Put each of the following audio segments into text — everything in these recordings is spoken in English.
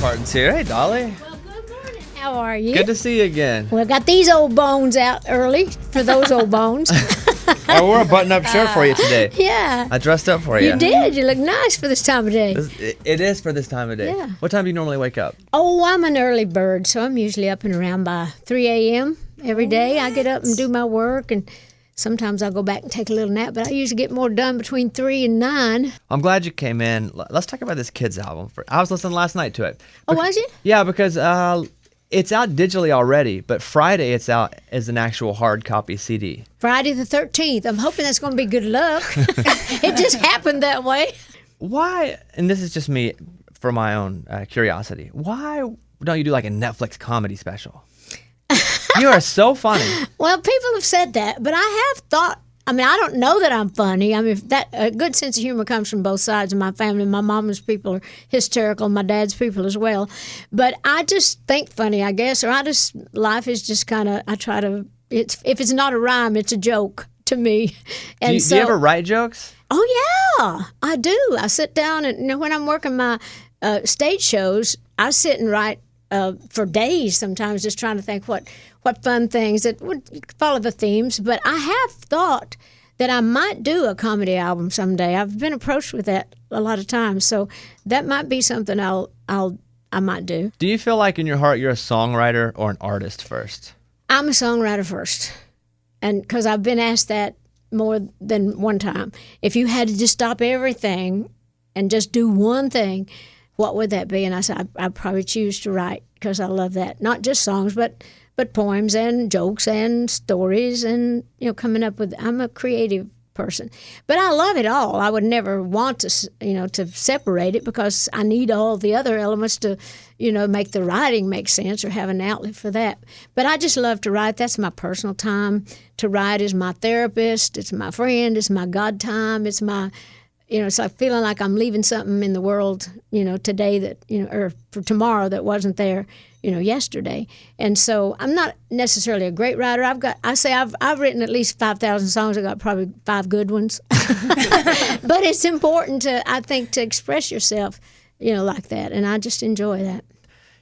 Parton's here. Hey, Dolly. Well, good morning. How are you? Good to see you again. Well, got these old bones out early for those old bones. I wore a button-up shirt for you today. Yeah. I dressed up for you. You did. You look nice for this time of day. It is for this time of day. Yeah. What time do you normally wake up? Oh, I'm an early bird, so I'm usually up and around by 3 a.m. every day. I get up and do my work, and sometimes I'll go back and take a little nap, but I usually get more done between 3 and 9. I'm glad you came in. Let's talk about this Kids album. I was listening last night to it. Oh, was you? Yeah, because it's out digitally already, but Friday it's out as an actual hard copy CD. Friday the 13th. I'm hoping that's going to be good luck. It just happened that way. Why, and this is just me for my own curiosity, why don't you do like a Netflix comedy special? You are so funny. Well, people have said that, but I have thought, I don't know that I'm funny. A good sense of humor comes from both sides of my family. My mama's people are hysterical, my dad's people as well. But I just think funny, I guess, or life is just kind of, if it's not a rhyme, it's a joke to me. And do you ever write jokes? Oh, yeah, I do. I sit down and when I'm working my stage shows, I sit and write for days sometimes, just trying to think what fun things that would follow the themes. But I have thought that I might do a comedy album someday. I've been approached with that a lot of times, so that might be something I might do. Do you feel like in your heart you're a songwriter or an artist first? I'm a songwriter first, and because I've been asked that more than one time. If you had to just stop everything and just do one thing, what would that be? And I said, I'd probably choose to write, because I love that. Not just songs, but poems and jokes and stories and, coming up with, I'm a creative person. But I love it all. I would never want to separate it, because I need all the other elements to, make the writing make sense or have an outlet for that. But I just love to write. That's my personal time. To write is my therapist. It's my friend. It's my God time. It's my... it's like feeling like I'm leaving something in the world, today that, or for tomorrow that wasn't there, yesterday. And so I'm not necessarily a great writer. I've written at least 5,000 songs. I got probably 5 good ones. But it's important I think, to express yourself, like that. And I just enjoy that.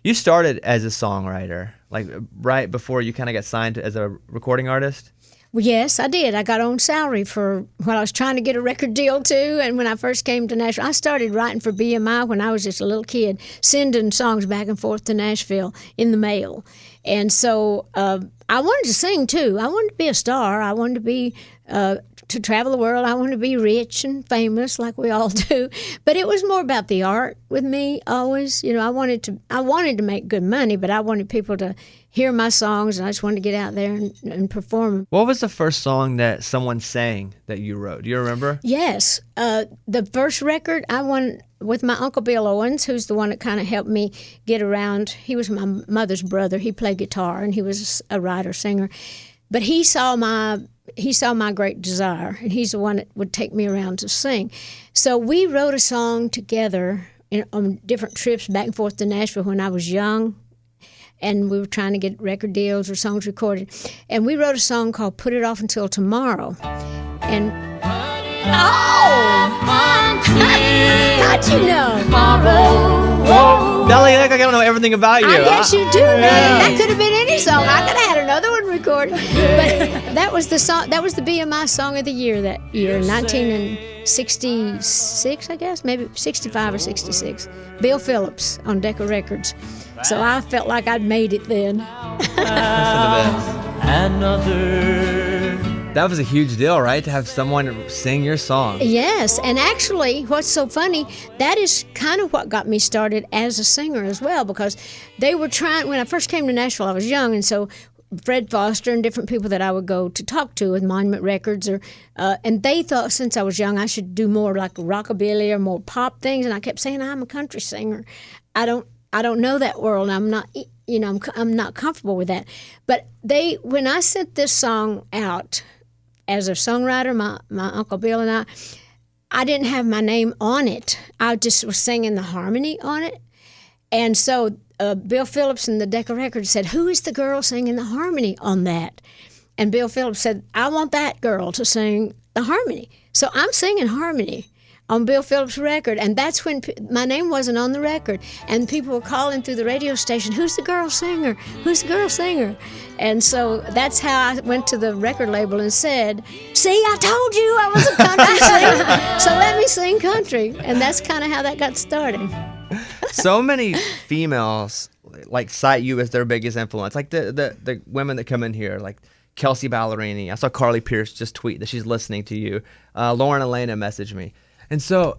You started as a songwriter, like right before you kind of got signed as a recording artist? Well, yes, I did. I got on salary for what I was trying to get a record deal too. And when I first came to Nashville, I started writing for BMI when I was just a little kid, sending songs back and forth to Nashville in the mail. And so I wanted to sing too. I wanted to be a star. I wanted to be to travel the world. I wanted to be rich and famous like we all do. But it was more about the art with me always. I wanted to make good money, but I wanted people to hear my songs, and I just wanted to get out there and perform them. What was the first song that someone sang that you wrote? Do you remember? Yes. The first record I won with my Uncle Bill Owens, who's the one that kind of helped me get around. He was my mother's brother. He played guitar, and he was a writer-singer. But he saw my great desire, and he's the one that would take me around to sing. So we wrote a song together on different trips back and forth to Nashville when I was young, and we were trying to get record deals or songs recorded. And we wrote a song called Put It Off Until Tomorrow. And how'd you know? Dolly, I don't know everything about you. I guess you do, man. That could have been any song. I could have had another one recorded. But that was the song. That was the BMI Song of the Year that year, 1966, I guess, maybe 65 or 66. Bill Phillips on Decca Records. So I felt like I'd made it then. That was a huge deal, right? To have someone sing your song. Yes, and actually, what's so funny, that is kind of what got me started as a singer as well, because they were trying, when I first came to Nashville, I was young, and so Fred Foster and different people that I would go to talk to with Monument Records, and they thought since I was young I should do more like rockabilly or more pop things, and I kept saying, I'm a country singer. I don't know that world. I'm not, I'm not comfortable with that. But when I sent this song out as a songwriter, my Uncle Bill and I didn't have my name on it. I just was singing the harmony on it. And so Bill Phillips and the Decca Records said, who is the girl singing the harmony on that? And Bill Phillips said, I want that girl to sing the harmony. So I'm singing harmony on Bill Phillips' record, and that's when my name wasn't on the record, and people were calling through the radio station, "Who's the girl singer? Who's the girl singer?" And so that's how I went to the record label and said, "See, I told you I was a country singer, so let me sing country." And that's kind of how that got started. So many females like cite you as their biggest influence, like the women that come in here, like Kelsey Ballerini. I saw Carly Pierce just tweet that she's listening to you. Lauren Elena messaged me. And so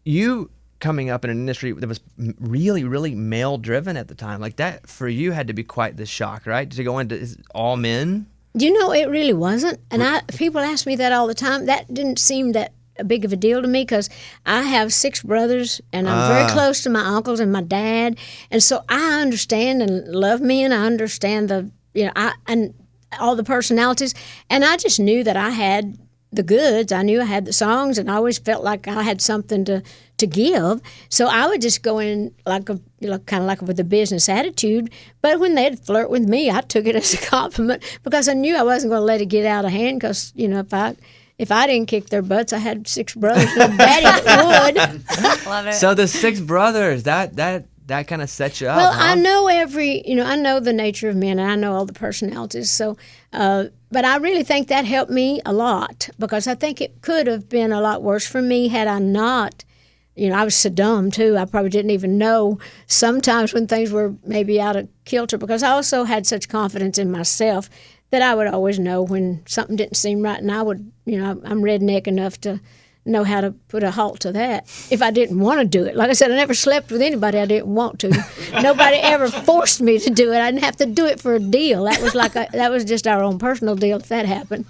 you coming up in an industry that was really, really male-driven at the time, like that for you had to be quite the shock, right? To go into all men? You know, it really wasn't. And people ask me that all the time. That didn't seem that big of a deal to me because I have 6 brothers, and I'm very close to my uncles and my dad. And so I understand and love men. I understand and all the personalities. And I just knew that I had the goods. I knew I had the songs, and I always felt like I had something to give. So I would just go in kind of like with a business attitude. But when they'd flirt with me, I took it as a compliment because I knew I wasn't going to let it get out of hand. Because if I didn't kick their butts, I had 6 brothers and a daddy that would. Love it. So the 6 brothers, that kind of sets you up. Well, huh? I know I know the nature of men, and I know all the personalities. So, but I really think that helped me a lot because I think it could have been a lot worse for me had I not. I was so dumb too. I probably didn't even know sometimes when things were maybe out of kilter because I also had such confidence in myself that I would always know when something didn't seem right, and I would, I'm redneck enough to know how to put a halt to that if I didn't want to do it. Like I said, I never slept with anybody I didn't want to. Nobody ever forced me to do it. I didn't have to do it for a deal. That was that was just our own personal deal if that happened.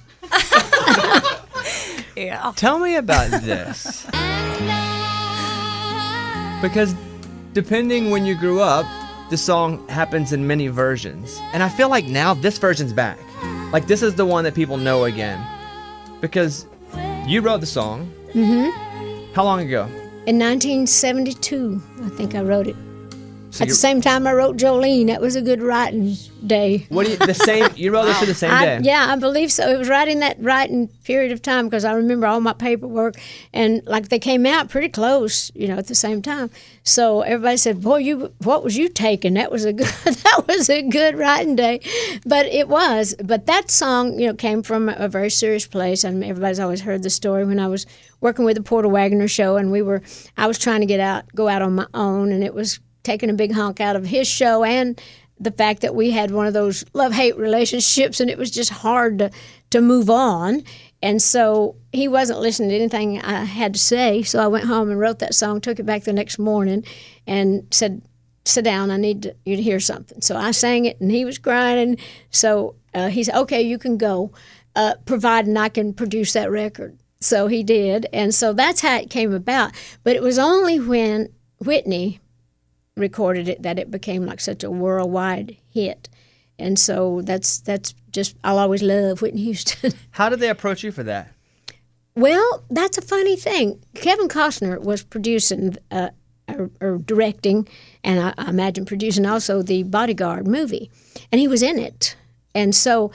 Yeah. Tell me about this. Because depending when you grew up, the song happens in many versions. And I feel like now this version's back. Like this is the one that people know again. Because you wrote the song. Mm-hmm. How long ago? In 1972, I think I wrote it. At the same time I wrote Jolene. That was a good writing day. You wrote this the same day? Yeah, I believe so. It was right in that writing period of time because I remember all my paperwork and they came out pretty close, at the same time. So everybody said, "Boy, what was you taking? That was a good writing day." But it was. But that song, came from a very serious place, and everybody's always heard the story when I was working with the Porter Wagoner show, and I was trying to go out on my own, and it was taking a big hunk out of his show and the fact that we had one of those love-hate relationships, and it was just hard to move on. And so he wasn't listening to anything I had to say, so I went home and wrote that song, took it back the next morning, and said, "Sit down, I need you to hear something." So I sang it, and he was crying, and so he said, "Okay, you can go, providing I can produce that record." So he did, and so that's how it came about. But it was only when Whitney recorded it that it became like such a worldwide hit. And so that's just, I'll always love Whitney Houston. How did they approach you for that? Well, that's a funny thing. Kevin Costner was producing or directing, and I imagine producing also the Bodyguard movie, and he was in it. And so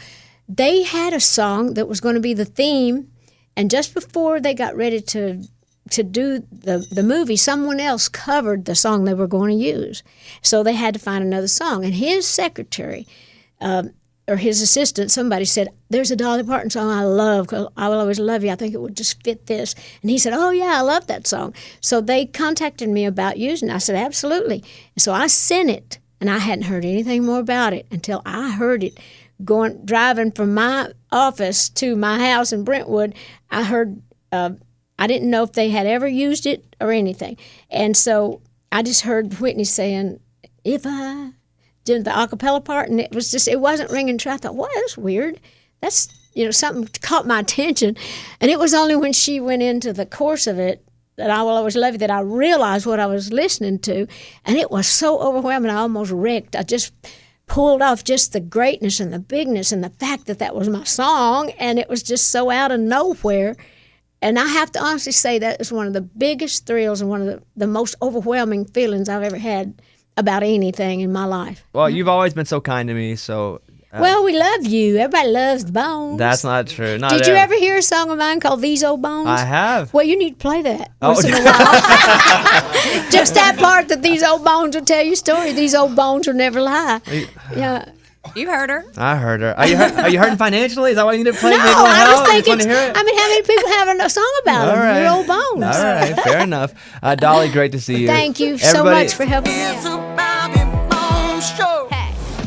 they had a song that was going to be the theme, and just before they got ready to do the movie, someone else covered the song they were going to use. So they had to find another song. And his secretary or his assistant, somebody said, "There's a Dolly Parton song I love, 'cause I Will Always Love You. I think it would just fit this." And he said, "Oh, yeah, I love that song." So they contacted me about using it. I said, "Absolutely." So I sent it, and I hadn't heard anything more about it until I heard it driving from my office to my house in Brentwood. I heard I didn't know if they had ever used it or anything. And so I just heard Whitney saying, "If I did the a cappella part," and it wasn't ringing true. I thought, "Well, that's weird. That's, something caught my attention." And it was only when she went into the course of it, that I Will Always Love You, that I realized what I was listening to. And it was so overwhelming, I almost wrecked. I just pulled off just the greatness and the bigness and the fact that was my song, and it was just so out of nowhere. And I have to honestly say that is one of the biggest thrills and one of the most overwhelming feelings I've ever had about anything in my life. Well, you've always been so kind to me, so Well, we love you. Everybody loves the Bones. That's not true. Not Did you ever hear a song of mine called These Old Bones? I have. Well, you need to play that Oh. once in a while. Just that part that these old bones will tell you a story. These old bones will never lie. Yeah. You heard her. I heard her. Are you hurting financially? Is that why you need to play? No, Mental I health? was You just thinking. wanna hear it? I mean, how many people have a song about All them? right. Your old bones. All right, fair enough. Dolly, great to see you. Thank you so Everybody- much for helping me out. It's a Bobby Bones show.